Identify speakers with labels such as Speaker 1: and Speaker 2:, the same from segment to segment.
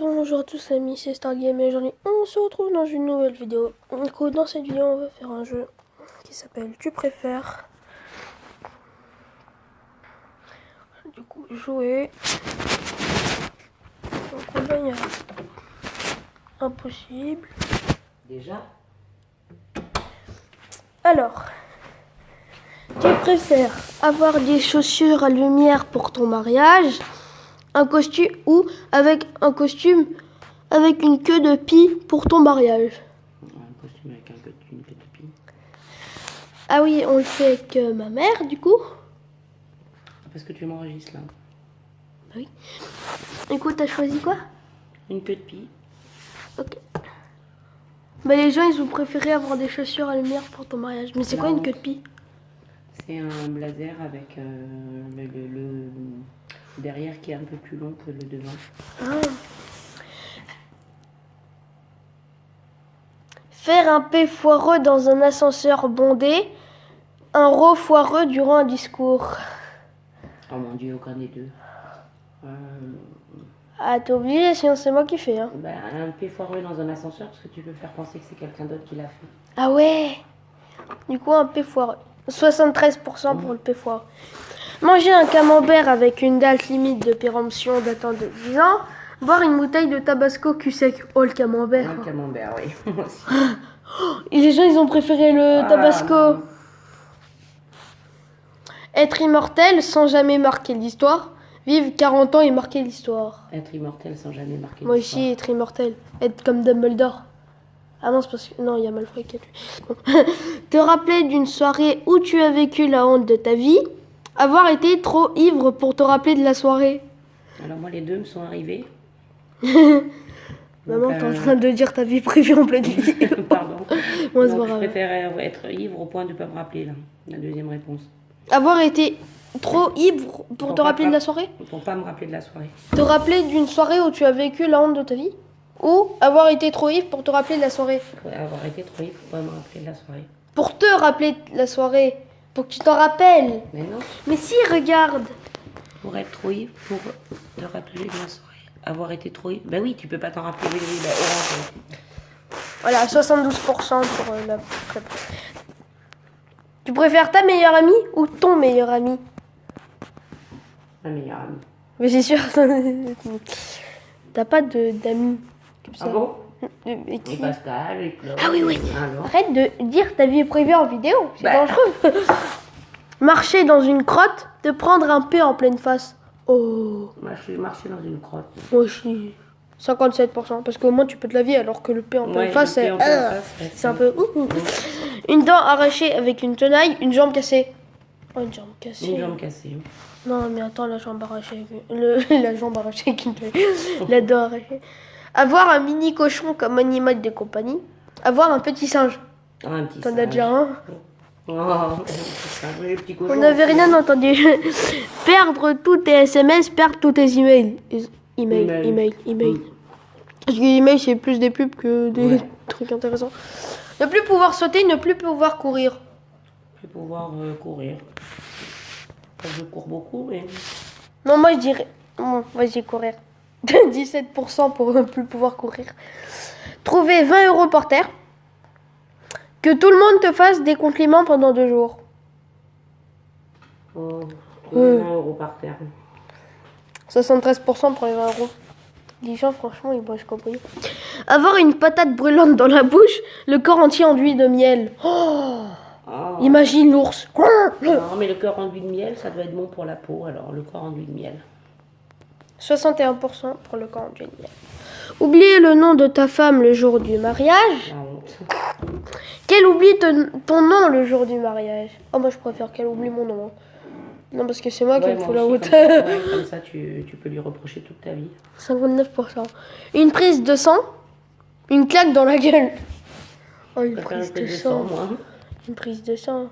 Speaker 1: Bonjour à tous amis, c'est Stargame et aujourd'hui on se retrouve dans une nouvelle vidéo. Du coup, dans cette vidéo on va faire un jeu qui s'appelle Tu préfères. Du coup, jouer. Donc là il y a impossible.
Speaker 2: Déjà.
Speaker 1: Alors, tu préfères avoir des chaussures à lumière pour ton mariage, un costume ou avec un costume avec une queue de pie pour ton mariage?
Speaker 2: Un costume avec une queue de pie.
Speaker 1: Ah oui, on le fait avec ma mère du coup.
Speaker 2: Parce que tu m'enregistres là.
Speaker 1: Oui. Écoute, t'as choisi quoi?
Speaker 2: Une queue de pie.
Speaker 1: Ok. Bah les gens ils ont préféré avoir des chaussures à lumière pour ton mariage. Mais c'est quoi une queue de pie?
Speaker 2: C'est un blazer avec le derrière qui est un peu plus long que le devant.
Speaker 1: Ah. Faire un P foireux dans un ascenseur bondé, un rot foireux durant un discours.
Speaker 2: Oh mon dieu, aucun des deux.
Speaker 1: Ah t'es obligé, sinon c'est moi qui fais hein.
Speaker 2: Un P foireux dans un ascenseur parce que tu peux faire penser que c'est quelqu'un d'autre qui l'a fait.
Speaker 1: Ah ouais. Du coup un P foireux. 73% pour le P foireux. Manger un camembert avec une date limite de péremption datant de 10 ans. Boire une bouteille de tabasco cul sec. Oh le camembert.
Speaker 2: Le camembert, oui. Moi aussi.
Speaker 1: Et les gens ils ont préféré le tabasco.
Speaker 2: Non.
Speaker 1: Être immortel sans jamais marquer l'histoire. Vivre 40 ans et marquer l'histoire.
Speaker 2: Être immortel sans jamais marquer
Speaker 1: Moi
Speaker 2: l'histoire.
Speaker 1: aussi, être immortel. Être comme Dumbledore. Ah non, c'est parce que... Non, il y a Malfoy qui a tué. Te rappeler d'une soirée où tu as vécu la honte de ta vie. Avoir été trop ivre pour te rappeler de la soirée.
Speaker 2: Alors moi les deux me sont arrivés.
Speaker 1: Maman, t'es en train de dire ta vie privée en pleine vidéo.
Speaker 2: Pardon.
Speaker 1: Moi,
Speaker 2: Donc, je préfère être ivre au point de ne pas me rappeler, là. La deuxième réponse.
Speaker 1: Avoir été trop ivre pour te rappeler de la soirée.
Speaker 2: Pour pas me rappeler de la soirée.
Speaker 1: Te rappeler d'une soirée où tu as vécu la honte de ta vie. Ou avoir été trop ivre pour te rappeler de la soirée.
Speaker 2: Avoir été trop ivre pour pas me rappeler de la soirée.
Speaker 1: Pour te rappeler de la soirée. Pour que tu t'en rappelles.
Speaker 2: Mais non.
Speaker 1: Mais si, regarde.
Speaker 2: Pour être trop ivre pour te rappeler de la soirée. Avoir été trop ivre. Ben oui, tu peux pas t'en rappeler. Oui, orange.
Speaker 1: Voilà, 72% pour la réponse. Tu préfères ta meilleure amie ou ton meilleur ami?
Speaker 2: Ma meilleure amie.
Speaker 1: Mais c'est sûr. T'as pas d'amis comme ça.
Speaker 2: Ah bon?
Speaker 1: Et qui?
Speaker 2: Et Pascal, et Claude.
Speaker 1: Ah oui, oui.
Speaker 2: Alors.
Speaker 1: Arrête de dire ta vie privée en vidéo. C'est
Speaker 2: Bah.
Speaker 1: dangereux. Marcher dans une crotte, te prendre un peu en pleine face. Oh.
Speaker 2: Moi, je suis marché dans une crotte.
Speaker 1: Moi aussi. 57%. Parce qu'au moins tu peux te laver alors que le P en pleine face, c'est un peu... Une dent arrachée avec une tenaille, une jambe cassée. Oh, une jambe cassée.
Speaker 2: Une jambe cassée.
Speaker 1: Non, mais attends, la jambe arrachée avec... la jambe arrachée avec une tenaille. La dent arrachée. Avoir un mini cochon comme animal de compagnie. Avoir un petit singe.
Speaker 2: Oh, un petit
Speaker 1: T'en
Speaker 2: singe.
Speaker 1: as déjà un?
Speaker 2: Oh, un petit cochon.
Speaker 1: On n'avait rien entendu. Perdre tous tes SMS, perdre tous tes emails. Email. Parce que les emails, c'est plus des pubs que des trucs intéressants. Ne plus pouvoir sauter, ne plus pouvoir courir.
Speaker 2: Je vais pouvoir courir. Je cours beaucoup, mais...
Speaker 1: Non, moi je dirais... Bon, vas-y, courir. 17% pour ne plus pouvoir courir. Trouver 20 euros par terre. Que tout le monde te fasse des compliments pendant 2 jours.
Speaker 2: Oh, 20 euros par terre.
Speaker 1: 73% pour les 20 euros. Les gens, franchement, ils boivent compris. Avoir une patate brûlante dans la bouche, le corps entier enduit de miel. Oh, imagine l'ours.
Speaker 2: Non, mais le cœur enduit de miel, ça doit être bon pour la peau, alors le corps enduit de miel.
Speaker 1: 61% pour le corps enduit de miel. Oublier le nom de ta femme le jour du mariage.
Speaker 2: La honte.
Speaker 1: Qu'elle oublie ton nom le jour du mariage. Oh, moi je préfère qu'elle oublie mon nom. Non, parce que c'est moi qui me fous la honte.
Speaker 2: Comme ça, tu peux lui reprocher toute ta vie.
Speaker 1: 59%. Une prise de sang. Une claque dans la gueule. Oh, une
Speaker 2: Je préfère
Speaker 1: prise
Speaker 2: une
Speaker 1: de
Speaker 2: prise
Speaker 1: sang.
Speaker 2: moi.
Speaker 1: Une prise de sang.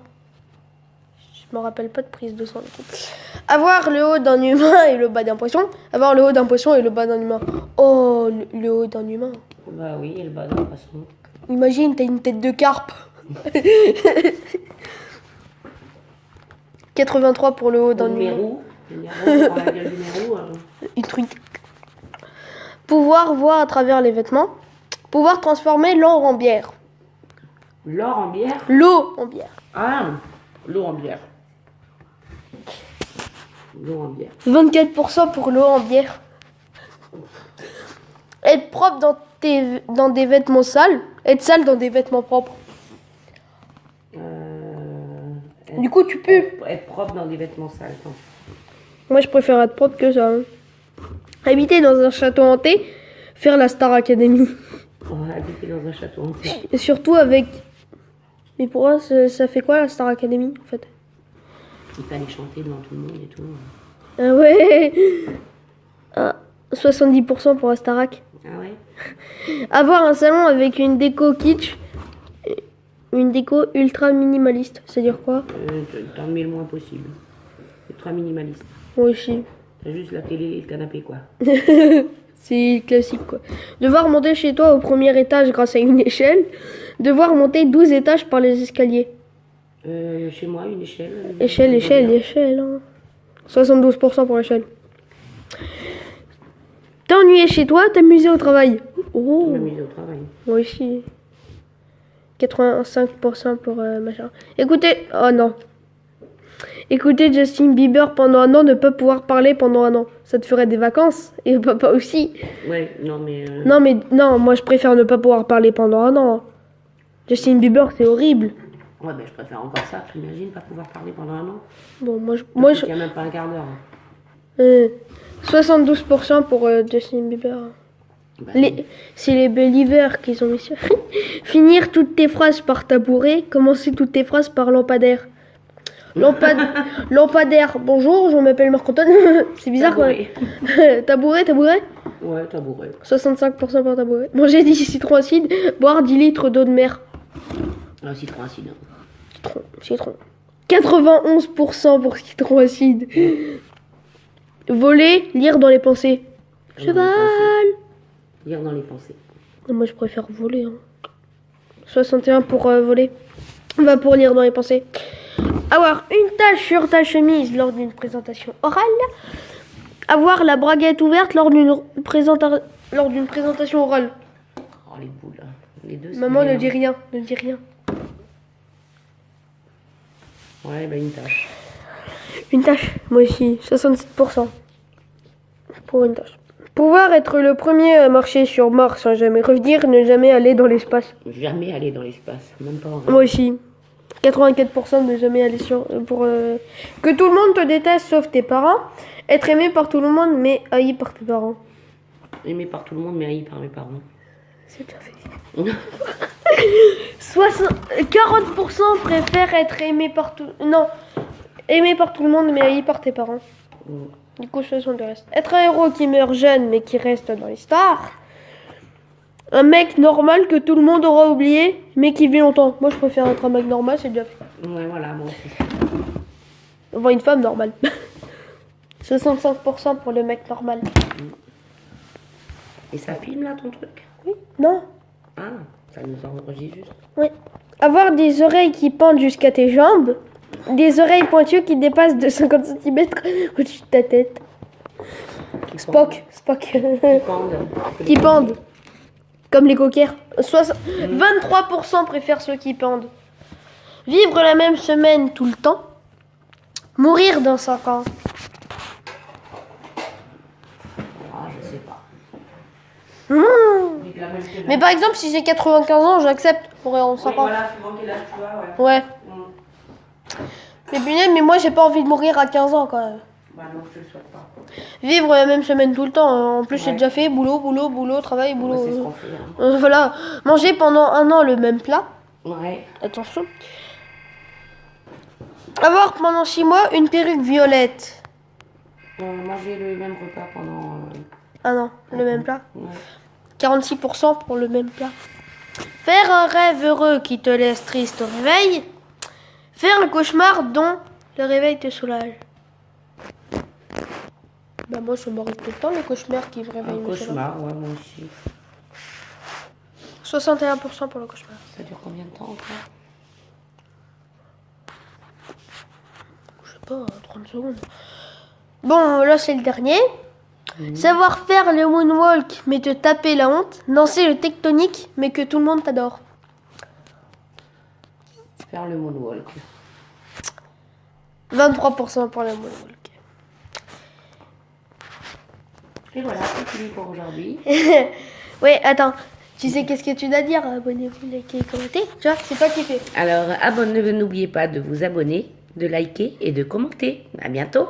Speaker 1: Je me rappelle pas de prise de sang. Du coup. Avoir le haut d'un humain et le bas d'un poisson. Avoir le haut d'un poisson et le bas d'un humain. Oh, le haut d'un humain.
Speaker 2: Bah oui, et le bas d'un poisson.
Speaker 1: Imagine, t'as une tête de carpe. 83 pour le haut d'un humain.
Speaker 2: Le mérou, dans la gueule du mérou.
Speaker 1: Une truite. Pouvoir voir à travers les vêtements. Pouvoir transformer l'or en bière.
Speaker 2: L'or en bière.
Speaker 1: L'eau en bière.
Speaker 2: Ah, l'eau en bière. L'eau en bière.
Speaker 1: 24% pour l'eau en bière. Être propre dans des vêtements sales. Être sale dans des vêtements propres. Du coup, tu peux.
Speaker 2: Être propre dans des vêtements sales. Attends.
Speaker 1: Moi, je préfère être propre que ça. Hein. Habiter dans un château hanté. Faire la Star Academy.
Speaker 2: Habiter dans un château hanté.
Speaker 1: Et surtout avec... Mais pour moi, ça fait quoi la Star Academy, en fait?
Speaker 2: Il fallait chanter devant tout le monde et tout.
Speaker 1: Ah ouais. 70% pour la Starac.
Speaker 2: Ah ouais.
Speaker 1: Avoir un salon avec une déco kitsch. Une déco ultra minimaliste. C'est-à-dire quoi?
Speaker 2: T'en mets le moins possible. C'est très minimaliste.
Speaker 1: Moi aussi.
Speaker 2: T'as juste la télé et le canapé, quoi.
Speaker 1: C'est classique, quoi. Devoir monter chez toi au premier étage grâce à une échelle. Devoir monter 12 étages par les escaliers.
Speaker 2: Chez moi, une échelle.
Speaker 1: Échelle. Hein. 72% pour l'échelle. T'ennuyer chez toi, t'amuser au travail. Oh.
Speaker 2: M'amuser au travail.
Speaker 1: Moi aussi. 85% pour machin. Écoutez... Oh non. Écouter Justin Bieber pendant un an, ne pas pouvoir parler pendant un an. Ça te ferait des vacances. Et papa aussi.
Speaker 2: Ouais, non mais...
Speaker 1: Non, moi je préfère ne pas pouvoir parler pendant un an. Justin Bieber, c'est horrible.
Speaker 2: Ouais, ben je préfère encore ça. Tu imagines pas pouvoir parler pendant un an?
Speaker 1: Bon, moi
Speaker 2: Il y a même pas un quart d'heure.
Speaker 1: 72% pour Justin Bieber.
Speaker 2: Bah,
Speaker 1: C'est les Believers qu'ils ont mis ça. Finir toutes tes phrases par tabouret. Commencer toutes tes phrases par lampadaire. Lampadaire. Bonjour, je m'appelle Marc-Antoine. C'est bizarre quoi. Tabouret.
Speaker 2: Ouais, tabouret.
Speaker 1: 65% pour tabouret. Manger 10 citrons acides. Boire 10 litres d'eau de mer.
Speaker 2: Ah, citron acide.
Speaker 1: Citron. 91% pour citron acide. Voler, lire dans les pensées. Cheval.
Speaker 2: Lire dans les pensées.
Speaker 1: Moi je préfère voler. Hein. 61 pour voler. On va pour lire dans les pensées. Avoir une tache sur ta chemise lors d'une présentation orale. Avoir la braguette ouverte lors d'une présentation orale.
Speaker 2: Oh les boules. Les deux.
Speaker 1: Maman ne dit rien. Ne dit rien.
Speaker 2: Ouais, bah une tâche.
Speaker 1: Une tâche. Moi aussi. 67%. Pour une tâche. Pouvoir être le premier à marcher sur Mars sans jamais revenir, ne jamais aller dans l'espace.
Speaker 2: Jamais aller dans l'espace. Même pas en rêve.
Speaker 1: Moi aussi. 84% ne jamais aller sur... Que tout le monde te déteste sauf tes parents. Être aimé par tout le monde mais haï par tes parents.
Speaker 2: Aimé par tout le monde mais haï par mes parents.
Speaker 1: C'est déjà fait. 40% préfèrent être aimé par tout... Non. Aimé par tout le monde mais haï par tes parents. Du coup, ce sont le reste. Être un héros qui meurt jeune mais qui reste dans l'histoire. Un mec normal que tout le monde aura oublié, mais qui vit longtemps. Moi, je préfère être un mec normal, c'est déjà fait.
Speaker 2: Ouais, voilà, moi aussi.
Speaker 1: Enfin, une femme normale. 65% pour le mec normal.
Speaker 2: Et ça filme là ton truc?
Speaker 1: Oui. Non.
Speaker 2: Ah, ça nous enregistre juste.
Speaker 1: Oui. Avoir des oreilles qui pendent jusqu'à tes jambes. Des oreilles pointues qui dépassent de 50 cm au-dessus de ta tête. Spock. Qui pendent. Comme les coquères. 23% préfèrent ceux qui pendent. Vivre la même semaine tout le temps. Mourir dans 5 ans.
Speaker 2: Ah, je sais pas.
Speaker 1: Mais par exemple, si j'ai 95 ans, j'accepte mourir dans 5 ans.
Speaker 2: Voilà, suivant quel âge tu as, ouais.
Speaker 1: Ouais. Mais punaise, mais moi j'ai pas envie de mourir à 15 ans quand même.
Speaker 2: Bah non, je te le souhaite pas.
Speaker 1: Vivre la même semaine tout le temps. En plus, j'ai déjà fait boulot, travail, boulot.
Speaker 2: Ouais, c'est ce qu'on fait. Hein.
Speaker 1: Voilà. Manger pendant un an le même plat.
Speaker 2: Ouais.
Speaker 1: Attention. Avoir pendant 6 mois une perruque violette.
Speaker 2: Manger le même repas pendant...
Speaker 1: Ah non, le même plat.
Speaker 2: Ouais.
Speaker 1: 46% pour le même plat. Faire un rêve heureux qui te laisse triste au réveil. Faire un cauchemar dont le réveil te soulage. Bah moi ça m'arrive tout le temps le cauchemar qui me réveille.
Speaker 2: Un cauchemar, ouais, moi aussi.
Speaker 1: 61% pour le cauchemar.
Speaker 2: Ça dure combien de temps encore?
Speaker 1: Je sais pas, 30 secondes. Bon, là c'est le dernier. Savoir faire le moonwalk mais te taper la honte. Lancer le tectonique mais que tout le monde t'adore.
Speaker 2: Faire le moonwalk.
Speaker 1: 23% pour le moonwalk.
Speaker 2: Et voilà, c'est fini pour aujourd'hui.
Speaker 1: Ouais, attends. Tu sais qu'est-ce que tu dois dire? Abonnez-vous, likez, commentez. Tu vois, c'est toi qui fais.
Speaker 2: Alors, n'oubliez pas de vous abonner, de liker et de commenter. À bientôt.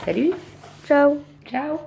Speaker 2: Salut.
Speaker 1: Ciao.
Speaker 2: Ciao.